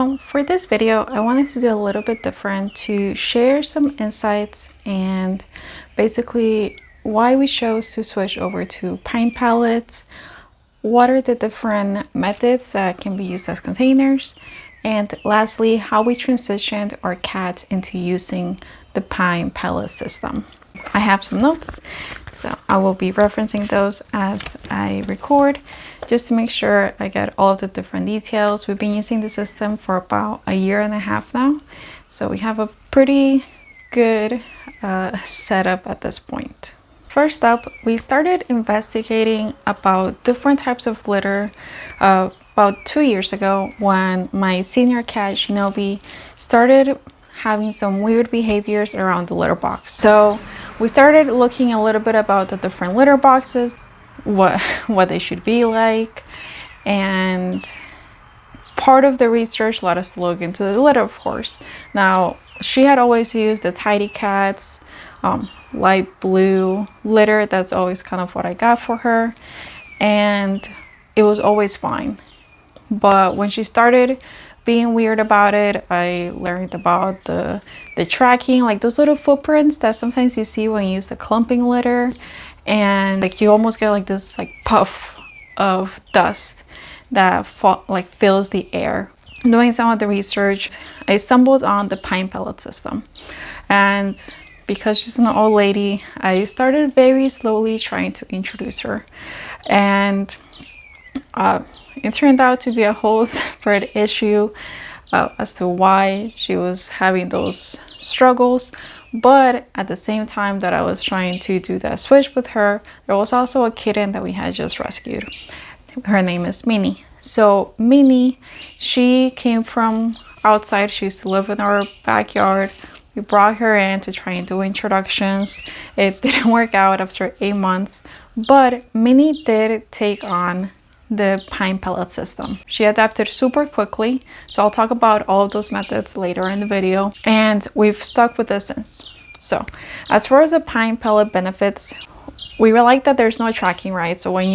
For this video, I wanted to do a little bit different to share some insights and basically why we chose to switch over to pine pellets, what are the different methods that can be used as containers, and lastly, how we transitioned our cats into using the pine pellet system. I have some notes, so I will be referencing those as I record just to make sure I get all of the different details. We've been using the system for about a year and a half now, so we have a pretty good setup at this point. First up, we started investigating about different types of litter about 2 years ago when my senior cat Shinobi started having some weird behaviors around the litter box. So we started looking a little bit about the different litter boxes, what they should be like, and part of the research led us to look into the litter, of course. Now, she had always used the Tidy Cats light blue litter. That's always kind of what I got for her, and it was always fine. But when she started being weird about it, I learned about the tracking, like those little footprints that sometimes you see when you use the clumping litter, and like you almost get like this like puff of dust that fills the air. Doing some of the research, I stumbled on the pine pellet system, and because she's an old lady, I started very slowly trying to introduce her, and it turned out to be a whole separate issue as to why she was having those struggles. But at the same time that I was trying to do that switch with her, there was also a kitten that we had just rescued. Her name is Minnie. So Minnie, she came from outside. She used to live in our backyard. We brought her in to try and do introductions. It didn't work out after 8 months, but Minnie did take on the pine pellet system. She adapted super quickly, so I'll talk about all of those methods later in the video, and we've stuck with this since. So as far as the pine pellet benefits, we like that there's no tracking, right? So when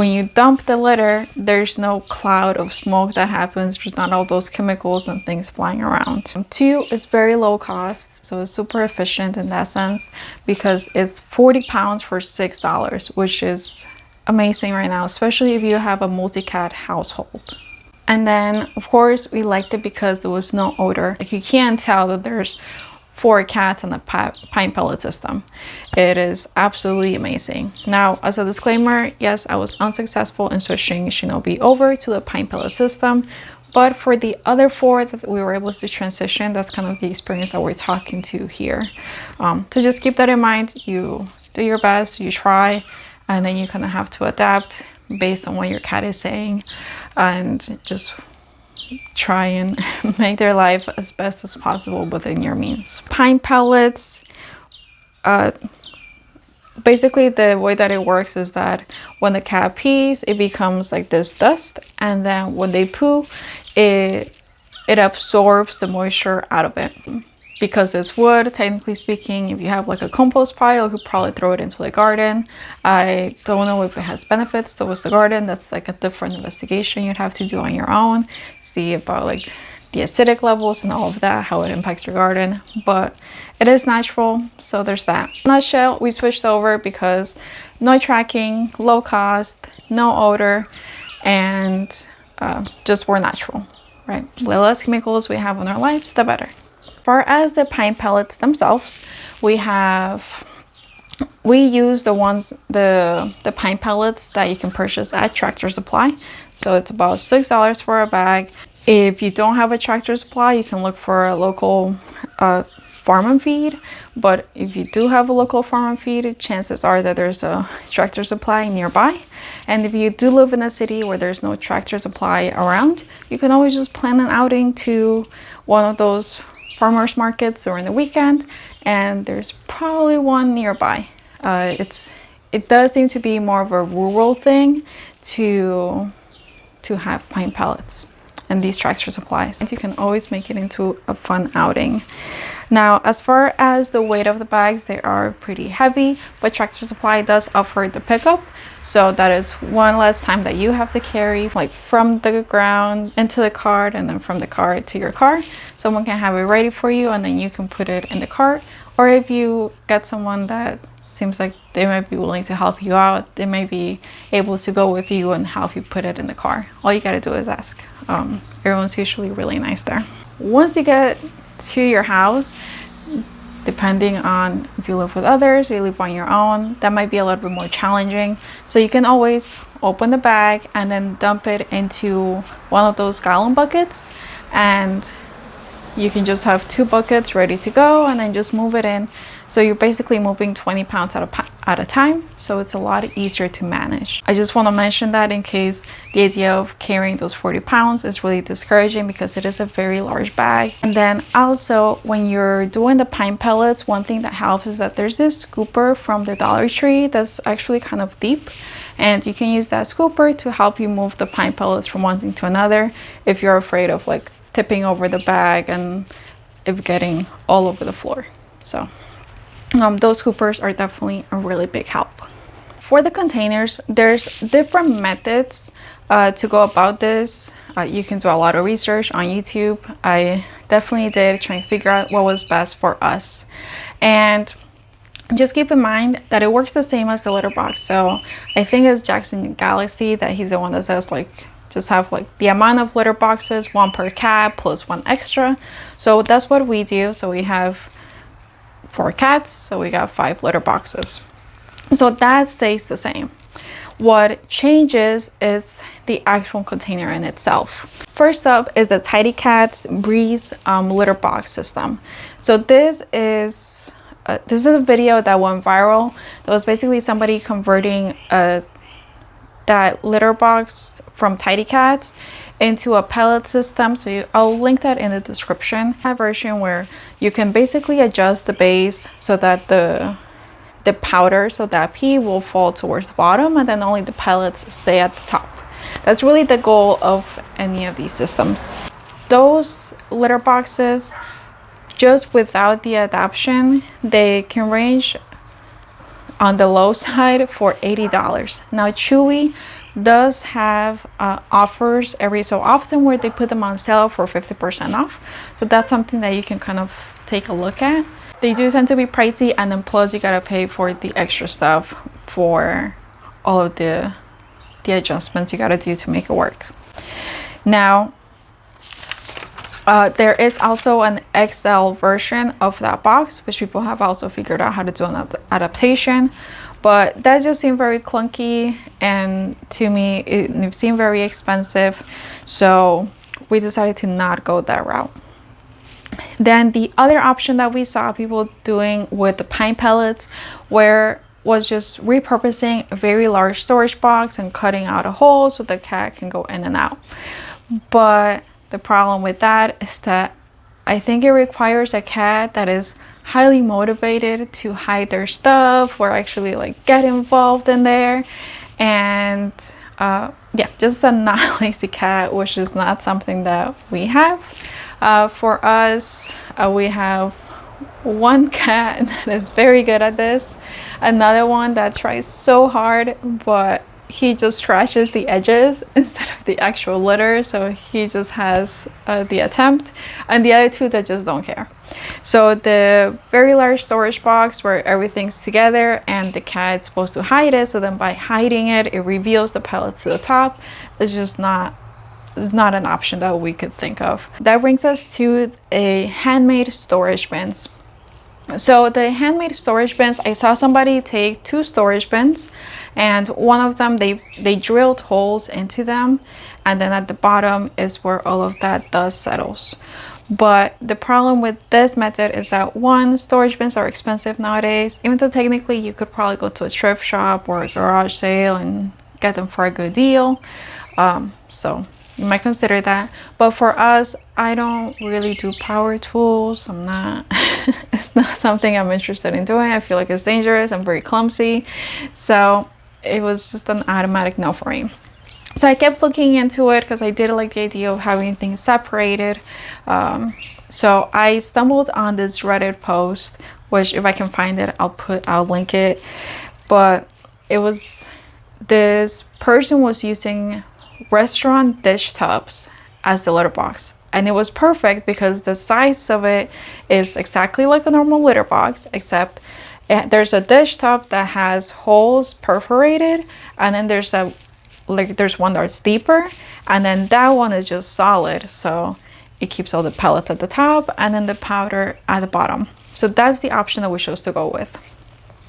you dump the litter, there's no cloud of smoke that happens. There's not all those chemicals and things flying around. 2, it's very low cost, so it's super efficient in that sense because it's 40 pounds for $6, which is amazing right now, especially if you have a multi-cat household. And then of course we liked it because there was no odor. Like you can't tell that there's 4 cats in the pine pellet system. It is absolutely amazing. Now, as a disclaimer, yes, I was unsuccessful in switching Shinobi over to the pine pellet system, but for the other 4 that we were able to transition, that's kind of the experience that we're talking to here. So just keep that in mind. You do your best, you try, and then you kind of have to adapt based on what your cat is saying, and just try and make their life as best as possible within your means. Pine pellets, basically the way that it works is that when the cat pees, it becomes like this dust, and then when they poo, it absorbs the moisture out of it. Because it's wood, technically speaking, if you have like a compost pile, you could probably throw it into the garden. I don't know if it has benefits towards the garden. That's like a different investigation you'd have to do on your own. See about like the acidic levels and all of that, how it impacts your garden. But it is natural, so there's that. In a nutshell, we switched over because no tracking, low cost, no odor, and just more natural, right? The less chemicals we have in our lives, the better. As far as the pine pellets themselves, we use the pine pellets that you can purchase at Tractor Supply. So it's about $6 for a bag. If you don't have a Tractor Supply, you can look for a local farm and feed. But if you do have a local farm and feed, chances are that there's a Tractor Supply nearby. And if you do live in a city where there's no Tractor Supply around, you can always just plan an outing to one of those farmers markets during the weekend, and there's probably one nearby. It does seem to be more of a rural thing to have pine pellets. and these Tractor Supplies. And you can always make it into a fun outing. Now, as far as the weight of the bags, they are pretty heavy, but Tractor Supply does offer the pickup. So that is one less time that you have to carry, like from the ground into the cart and then from the cart to your car. Someone can have it ready for you and then you can put it in the cart. Or if you get someone that seems like they might be willing to help you out, they may be able to go with you and help you put it in the car. All you gotta do is ask. Everyone's usually really nice there. Once you get to your house, depending on if you live with others or you live on your own, that might be a little bit more challenging. So you can always open the bag and then dump it into one of those gallon buckets, and you can just have 2 buckets ready to go and then just move it in. So you're basically moving 20 pounds at a time, so it's a lot easier to manage. I just want to mention that in case the idea of carrying those 40 pounds is really discouraging, because it is a very large bag. And then also when you're doing the pine pellets, one thing that helps is that there's this scooper from the Dollar Tree that's actually kind of deep, and you can use that scooper to help you move the pine pellets from one thing to another if you're afraid of like tipping over the bag and it getting all over the floor. So those scoopers are definitely a really big help. For the containers, there's different methods to go about this. You can do a lot of research on YouTube. I definitely did, trying to figure out what was best for us. And just keep in mind that it works the same as the litter box. So I think it's Jackson Galaxy that he's the one that says like just have like the amount of litter boxes, 1 per cat plus 1 extra. So that's what we do. So we have 4 cats, so we got 5 litter boxes. So that stays the same. What changes is the actual container in itself. First up is the Tidy Cats Breeze litter box system. So this is a video that went viral. That was basically somebody converting that litter box from Tidy Cats into a pellet system. So I'll link that in the description. That version where you can basically adjust the base so that the powder, so that pee will fall towards the bottom and then only the pellets stay at the top. That's really the goal of any of these systems. Those litter boxes, just without the adaption, they can range on the low side for $80. Now Chewy does have offers every so often where they put them on sale for 50% off. So that's something that you can kind of take a look at. They do tend to be pricey, and then plus you gotta pay for the extra stuff for all of the adjustments you gotta do to make it work. Now there is also an XL version of that box, which people have also figured out how to do an adaptation, but that just seemed very clunky, and to me it seemed very expensive, so we decided to not go that route. Then the other option that we saw people doing with the pine pellets was just repurposing a very large storage box and cutting out a hole so the cat can go in and out. But the problem with that is that I think it requires a cat that is highly motivated to hide their stuff or actually like get involved in there. And yeah, just a not lazy cat, which is not something that we have. For us, we have one cat that is very good at this, another one that tries so hard, but he just trashes the edges instead of the actual litter, so he just has the attempt, and the other 2 that just don't care. So the very large storage box where everything's together and the cat's supposed to hide it, so then by hiding it, it reveals the pellets to the top, is just not an option that we could think of. That brings us to a handmade storage bins. So the handmade storage bins, I saw somebody take 2 storage bins, and one of them they drilled holes into them, and then at the bottom is where all of that dust settles. But the problem with this method is that, one, storage bins are expensive nowadays, even though technically you could probably go to a thrift shop or a garage sale and get them for a good deal. So you might consider that. But for us, I don't really do power tools. I'm not it's not something I'm interested in doing. I feel like it's dangerous. I'm very clumsy, so it was just an automatic no for me. So I kept looking into it because I did like the idea of having things separated. So I stumbled on this Reddit post, which if I can find it, I'll link it. But it was, this person was using restaurant dish tubs as the litter box. And it was perfect because the size of it is exactly like a normal litter box, except there's a dish tub that has holes perforated, and then there's one that's deeper, and then that one is just solid, so it keeps all the pellets at the top and then the powder at the bottom. So that's the option that we chose to go with.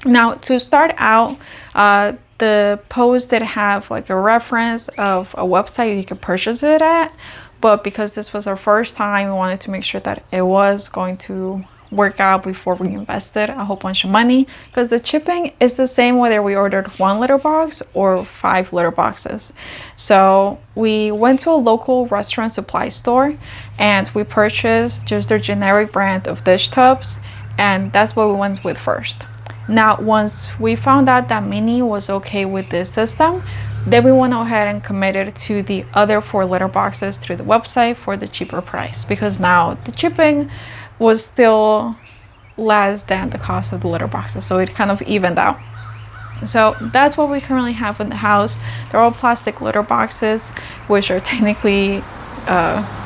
Now, to start out, the post did have like a reference of a website you could purchase it at, but because this was our first time, we wanted to make sure that it was going to work out before we invested a whole bunch of money, because the shipping is the same whether we ordered 1 litter box or 5 litter boxes. So we went to a local restaurant supply store and we purchased just their generic brand of dish tubs, and that's what we went with first. Now, once we found out that Minnie was okay with this system, then we went ahead and committed to the other 4 litter boxes through the website for the cheaper price, because now the shipping was still less than the cost of the litter boxes, so it kind of evened out. So that's what we currently have in the house. They're all plastic litter boxes, which are technically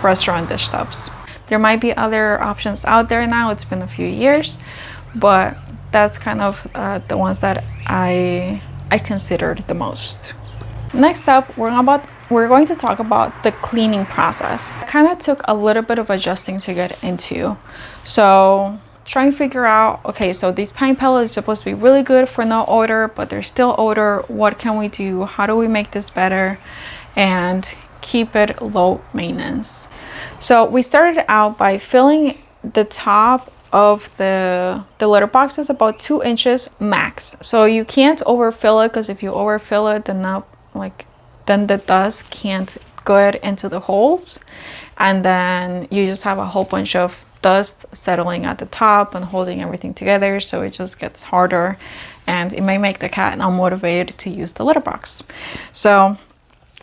restaurant dish tubs. There might be other options out there now. It's been a few years, but that's kind of the ones that I considered the most. Next up, we're going to talk about the cleaning process. It kind of took a little bit of adjusting to get into. So trying to figure out, okay, so these pine pellets are supposed to be really good for no odor, but there's still odor. What can we do? How do we make this better and keep it low maintenance? So we started out by filling the top of the litter boxes about 2 inches max. So you can't overfill it, because if you overfill it, then the dust can't get into the holes, and then you just have a whole bunch of dust settling at the top and holding everything together, so it just gets harder and it may make the cat unmotivated to use the litter box. So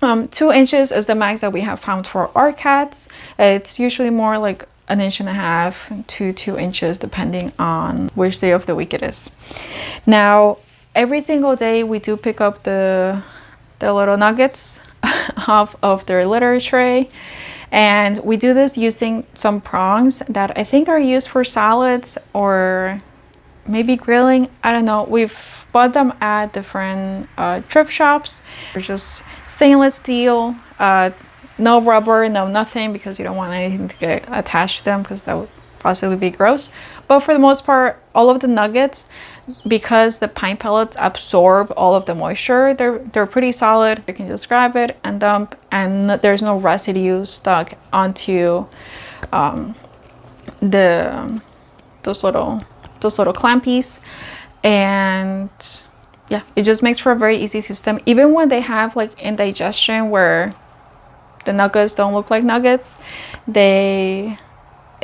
2 inches is the max that we have found for our cats. It's usually more like 1.5 inches to 2 inches depending on which day of the week it is. Now, every single day we do pick up the little nuggets off of their litter tray, and we do this using some prongs that I think are used for salads or maybe grilling. I don't know. We've bought them at different thrift shops. They're just stainless steel, no rubber, no nothing, because you don't want anything to get attached to them, because that would possibly be gross. But for the most part, all of the nuggets, because the pine pellets absorb all of the moisture, they're pretty solid. You can just grab it and dump, and there's no residue stuck onto those little clampies. And yeah, it just makes for a very easy system. Even when they have like indigestion where the nuggets don't look like nuggets,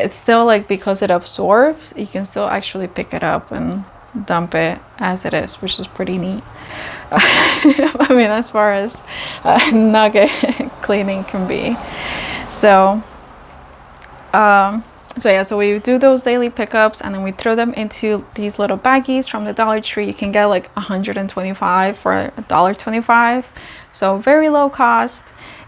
it's still like, because it absorbs, you can still actually pick it up and dump it as it is, which is pretty neat. I mean, as far as nugget cleaning can be. So so we do those daily pickups, and then we throw them into these little baggies from the Dollar Tree. You can get like 125 for $1.25, so very low cost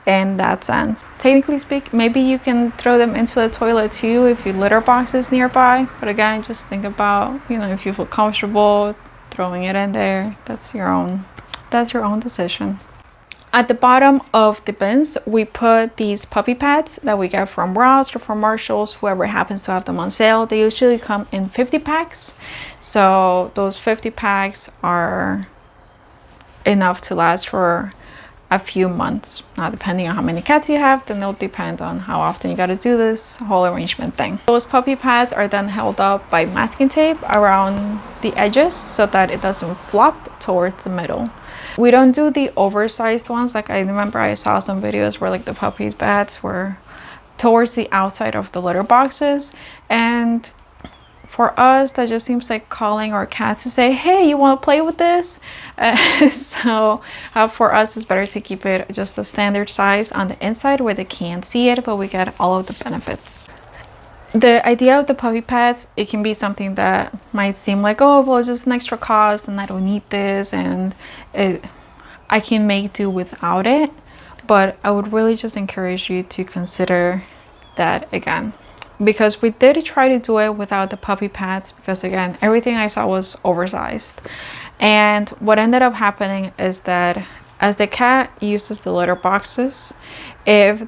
in that sense. Technically speaking, maybe you can throw them into the toilet too if your litter box is nearby, but again, just think about, if you feel comfortable throwing it in there, that's your own decision. At the bottom of the bins, we put these puppy pads that we get from Ross or from Marshalls, whoever happens to have them on sale. They usually come in 50 packs, so those 50 packs are enough to last for a few months. Now, depending on how many cats you have, then it'll depend on how often you got to do this whole arrangement thing. Those puppy pads are then held up by masking tape around the edges so that it doesn't flop towards the middle. We don't do the oversized ones. Like, I remember I saw some videos where like the puppy pads were towards the outside of the litter boxes, and for us, that just seems like calling our cats to say, hey, you want to play with this? For us, it's better to keep it just a standard size on the inside where they can't see it, but we get all of the benefits. The idea of the puppy pads, it can be something that might seem like, oh, well, it's just an extra cost and I don't need this and I can make do without it. But I would really just encourage you to consider that again, because we did try to do it without the puppy pads, because again, everything I saw was oversized. And what ended up happening is that as the cat uses the litter boxes, if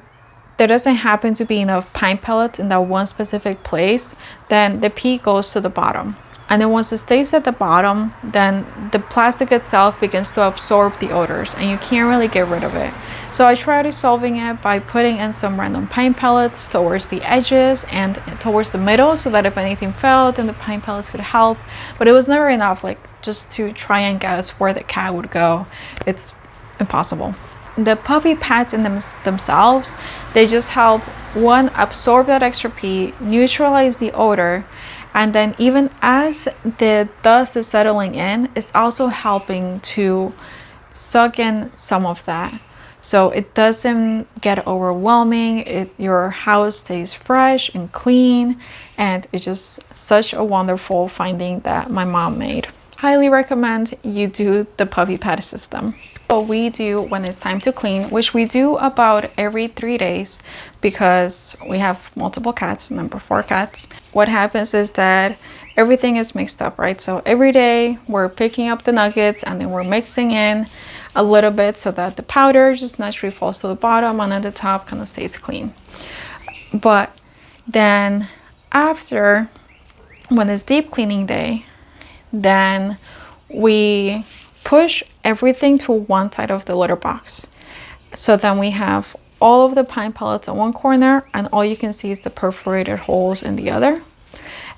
there doesn't happen to be enough pine pellets in that one specific place, then the pee goes to the bottom. And then once it stays at the bottom, then the plastic itself begins to absorb the odors and you can't really get rid of it. So I tried solving it by putting in some random pine pellets towards the edges and towards the middle, so that if anything fell, then the pine pellets could help. But it was never enough, like just to try and guess where the cat would go. It's impossible. The puppy pads in themselves, they just help, one, absorb that extra pee, neutralize the odor, and then even as the dust is settling in, it's also helping to suck in some of that. So it doesn't get overwhelming, your house stays fresh and clean, and it's just such a wonderful finding that my mom made. Highly recommend you do the puppy pad system. What we do when it's time to clean, which we do about every 3 days because we have multiple cats, remember 4 cats. What happens is that everything is mixed up, right? So every day we're picking up the nuggets and then we're mixing in a little bit so that the powder just naturally falls to the bottom and then the top kind of stays clean. But then after, when it's deep cleaning day, then we push everything to one side of the litter box. So then we have all of the pine pellets in one corner and all you can see is the perforated holes in the other.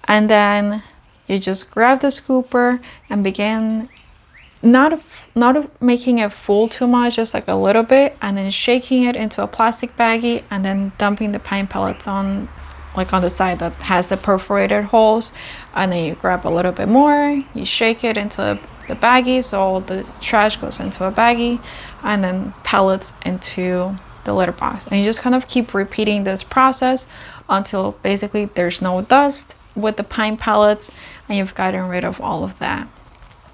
And then you just grab the scooper and begin not making it full too much, just like a little bit, and then shaking it into a plastic baggie and then dumping the pine pellets on, like on the side that has the perforated holes. And then you grab a little bit more, you shake it into the baggie, so all the trash goes into a baggie, and then pellets into the litter box. And you just kind of keep repeating this process until basically there's no dust with the pine pellets and you've gotten rid of all of that.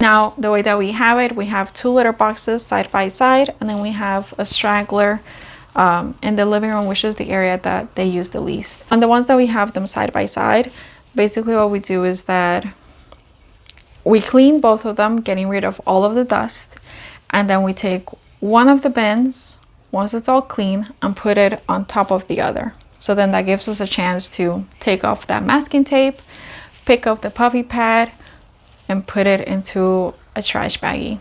Now, the way that we have it, we have 2 litter boxes side by side, and then we have a straggler in the living room, which is the area that they use the least. And the ones that we have them side by side, basically what we do is that we clean both of them, getting rid of all of the dust, and then we take one of the bins, once it's all clean, and put it on top of the other. So then that gives us a chance to take off that masking tape, pick up the puppy pad, and put it into a trash baggie.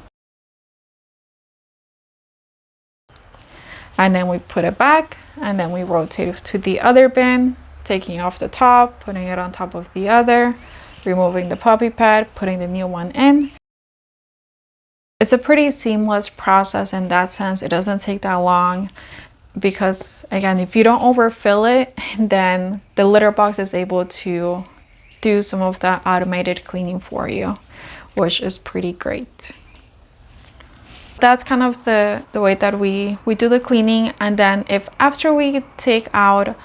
And then we put it back, and then we rotate it to the other bin, taking off the top, putting it on top of the other, removing the puppy pad, putting the new one in. It's a pretty seamless process in that sense. It doesn't take that long because, again, if you don't overfill it, then the litter box is able to do some of that automated cleaning for you, which is pretty great. That's kind of the way that we do the cleaning. And then if after we take out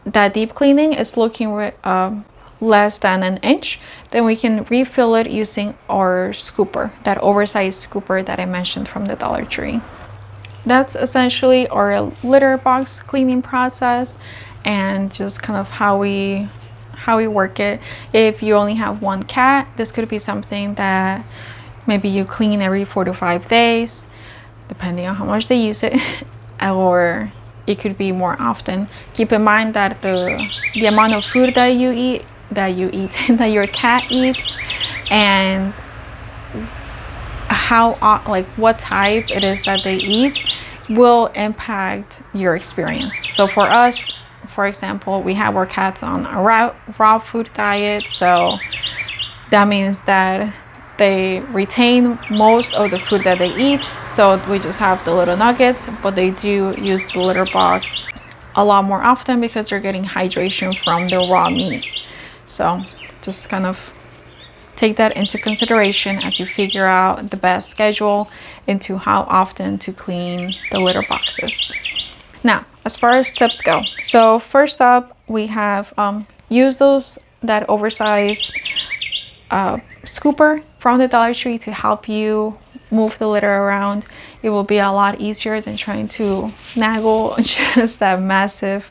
that deep cleaning, it's looking less than an inch, then we can refill it using our scooper, that oversized scooper that I mentioned from the Dollar Tree. That's essentially our litter box cleaning process and just kind of how we work it. If you only have 1 cat, this could be something that maybe you clean every 4 to 5 days, depending on how much they use it, or it could be more often. Keep in mind that the amount of food that that your cat eats, and how what type it is that they eat will impact your experience. So for us, for example, we have our cats on a raw food diet, so that means that they retain most of the food that they eat, so we just have the little nuggets, but they do use the litter box a lot more often because they're getting hydration from the raw meat. So just kind of take that into consideration as you figure out the best schedule into how often to clean the litter boxes. Now, as far as tips go, so first up, we have use that oversized scooper from the Dollar Tree to help you move the litter around. It will be a lot easier than trying to naggle just that massive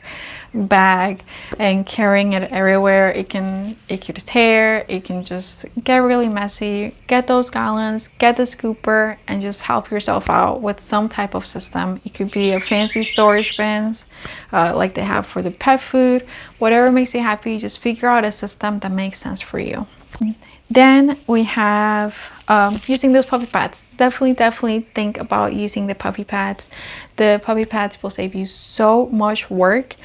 bag and carrying it everywhere. It could tear, it can just get really messy. Get those gallons, get the scooper, and just help yourself out with some type of system. It could be a fancy storage bins like they have for the pet food. Whatever makes you happy, just figure out a system that makes sense for you. Then we have using those puppy pads. Definitely think about using the puppy pads. The puppy pads will save you so much work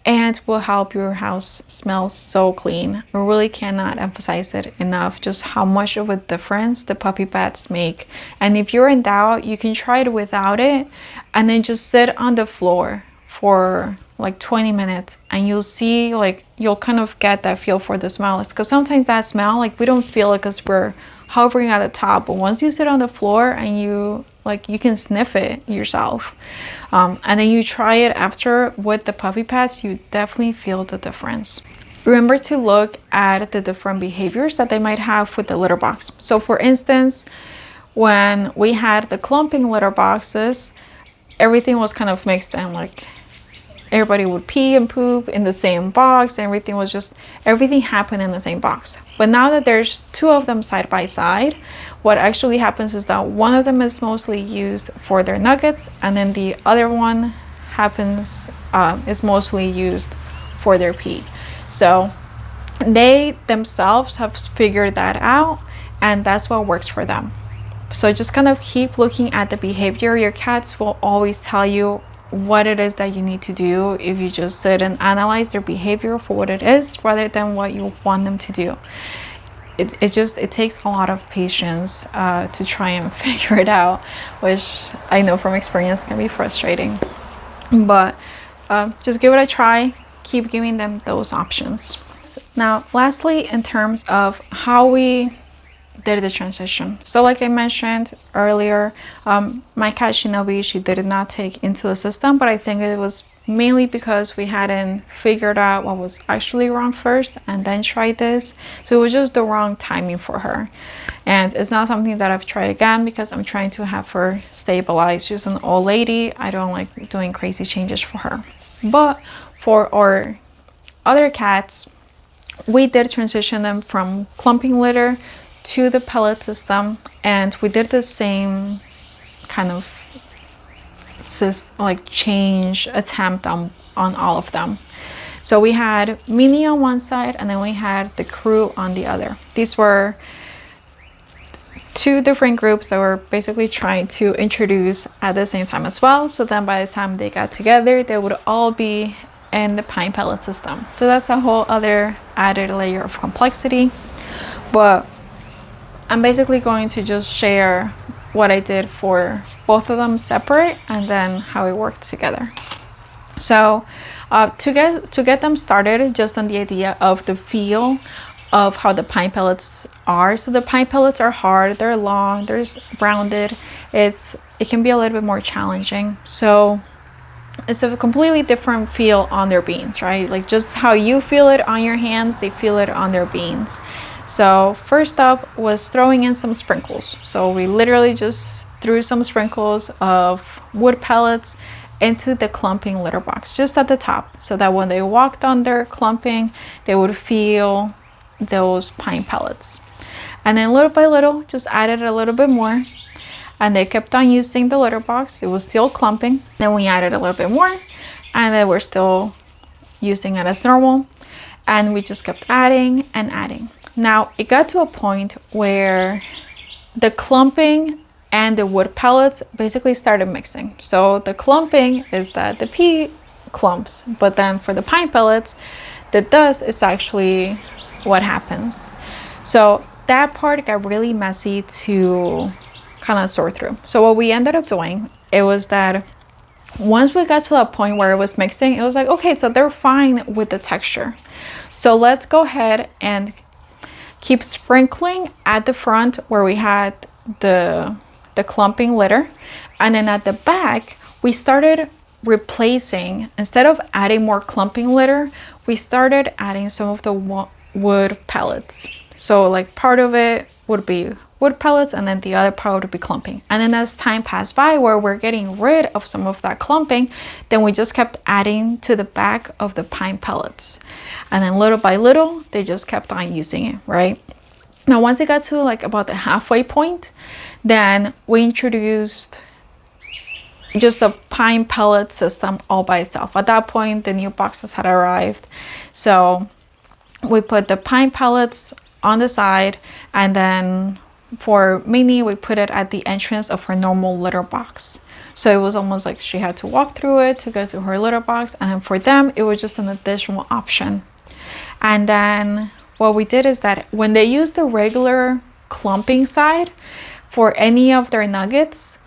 and will help your house smell so clean. I really cannot emphasize it enough, just how much of a difference the puppy pads make. And if you're in doubt, you can try it without it and then just sit on the floor for like 20 minutes and you'll see, like, you'll kind of get that feel for the smell. It's because sometimes that smell, like, we don't feel it because we're hovering at the top, but once you sit on the floor and you can sniff it yourself, and then you try it after with the puppy pads, you definitely feel the difference. Remember to look at the different behaviors that they might have with the litter box. So for instance, when we had the clumping litter boxes, everything was kind of mixed in, like everybody would pee and poop in the same box, and everything happened in the same box. But now that there's two of them side by side, what actually happens is that one of them is mostly used for their nuggets, and then the other one is mostly used for their pee. So they themselves have figured that out, and that's what works for them. So just kind of keep looking at the behavior. Your cats will always tell you what it is that you need to do if you just sit and analyze their behavior for what it is rather than what you want them to do. It takes a lot of patience to try and figure it out, which I know from experience can be frustrating, but just give it a try. Keep giving them those options. Now lastly, in terms of how we did the transition, so like I mentioned earlier, my cat Shinobi, she did not take into the system, but I think it was mainly because we hadn't figured out what was actually wrong first and then tried this. So it was just the wrong timing for her, and it's not something that I've tried again because I'm trying to have her stabilized. She's an old lady. I don't like doing crazy changes for her. But for our other cats, we did transition them from clumping litter to the pellet system, and we did the same kind of change attempt on all of them. So we had Minnie on one side and then we had the crew on the other. These were two different groups that were basically trying to introduce at the same time as well. So then by the time they got together, they would all be in the pine pellet system. So that's a whole other added layer of complexity. But I'm basically going to just share what I did for both of them separate and then how it worked together. So to get them started, just on the idea of the feel of how the pine pellets are. So the pine pellets are hard, they're long, they're rounded. It can be a little bit more challenging. So it's a completely different feel on their beans, right? Like just how you feel it on your hands, they feel it on their beans. So first up was throwing in some sprinkles. So we literally just threw some sprinkles of wood pellets into the clumping litter box just at the top, so that when they walked on their clumping, they would feel those pine pellets. And then little by little, just added a little bit more, and they kept on using the litter box. It was still clumping. Then we added a little bit more, and then we're still using it as normal, and we just kept adding and adding. Now it got to a point where the clumping and the wood pellets basically started mixing. So the clumping is that the pea clumps, but then for the pine pellets, the dust is actually what happens. So that part got really messy to kind of sort through. So what we ended up doing, it was that once we got to that point where it was mixing, it was like, okay, so they're fine with the texture. So let's go ahead and keep sprinkling at the front where we had the clumping litter, and then at the back we started replacing, instead of adding more clumping litter, we started adding some of the wood pellets. So like part of it would be wood pellets and then the other part would be clumping. And then as time passed by, where we're getting rid of some of that clumping, then we just kept adding to the back of the pine pellets. And then little by little, they just kept on using it, right? Now, once it got to like about the halfway point, then we introduced just a pine pellet system all by itself. At that point, the new boxes had arrived. So we put the pine pellets on the side, and then for Minnie, we put it at the entrance of her normal litter box. So it was almost like she had to walk through it to go to her litter box. And then for them, it was just an additional option. And then what we did is that when they used the regular clumping side for any of their nuggets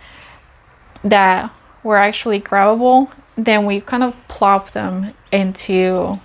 that were actually grabbable, then we kind of plopped them into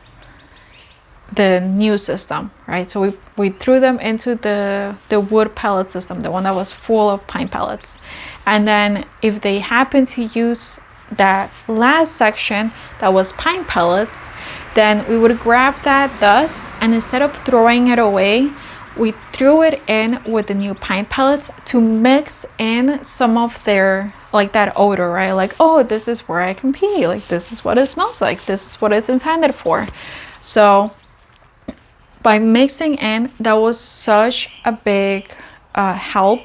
the new system, right? So we threw them into the wood pellet system, the one that was full of pine pellets. And then if they happened to use that last section that was pine pellets, then we would grab that dust, and instead of throwing it away, we threw it in with the new pine pellets to mix in some of their, like, that odor, right? Like, oh, this is where I can pee, like this is what it smells like, this is what it's intended for. So by mixing in, that was such a big help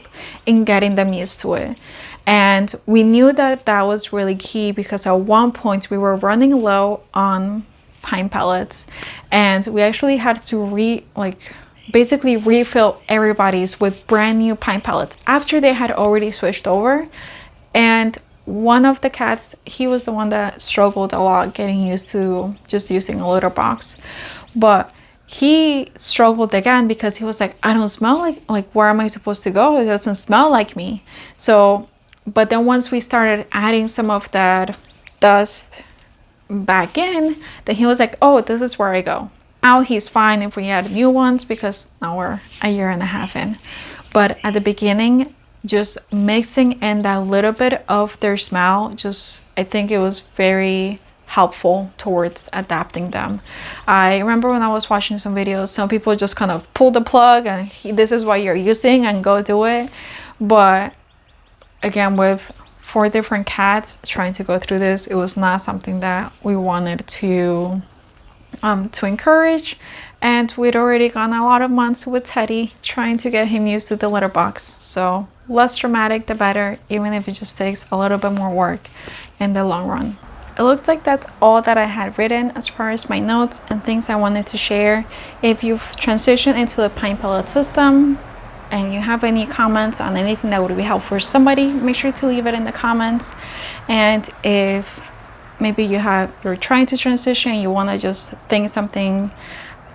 in getting them used to it. And we knew that that was really key, because at one point we were running low on pine pellets, and we actually had to basically refill everybody's with brand new pine pellets after they had already switched over. And one of the cats, he was the one that struggled a lot getting used to just using a litter box, but he struggled again because he was like, I don't smell like where am I supposed to go? It doesn't smell like me. So but then once we started adding some of that dust back in, then he was like, oh, this is where I go. Now he's fine if we add new ones, because now we're a year and a half in. But at the beginning, just mixing in that little bit of their smell, I think it was very helpful towards adapting them. I remember when I was watching some videos, some people just kind of pull the plug and this is what you're using and go do it. But again, with 4 different cats trying to go through this, it was not something that we wanted to encourage. And we'd already gone a lot of months with Teddy trying to get him used to the litter box. So less dramatic, the better, even if it just takes a little bit more work in the long run. It looks like that's all that I had written as far as my notes and things I wanted to share. If you've transitioned into the pine pellet system and you have any comments on anything that would be helpful for somebody, make sure to leave it in the comments. And if maybe you're trying to transition and you want to just think something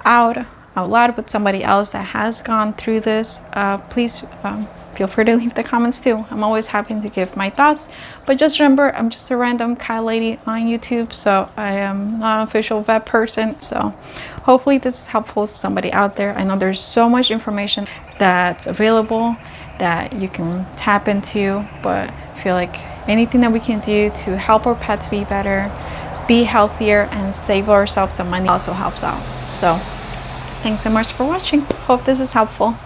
out loud with somebody else that has gone through this, please feel free to leave the comments too. I'm always happy to give my thoughts. But just remember, I'm just a random cat lady on YouTube, so I am not an official vet person. So hopefully this is helpful to somebody out there. I know there's so much information that's available that you can tap into, but I feel like anything that we can do to help our pets be better, be healthier, and save ourselves some money also helps out. So thanks so much for watching. Hope this is helpful.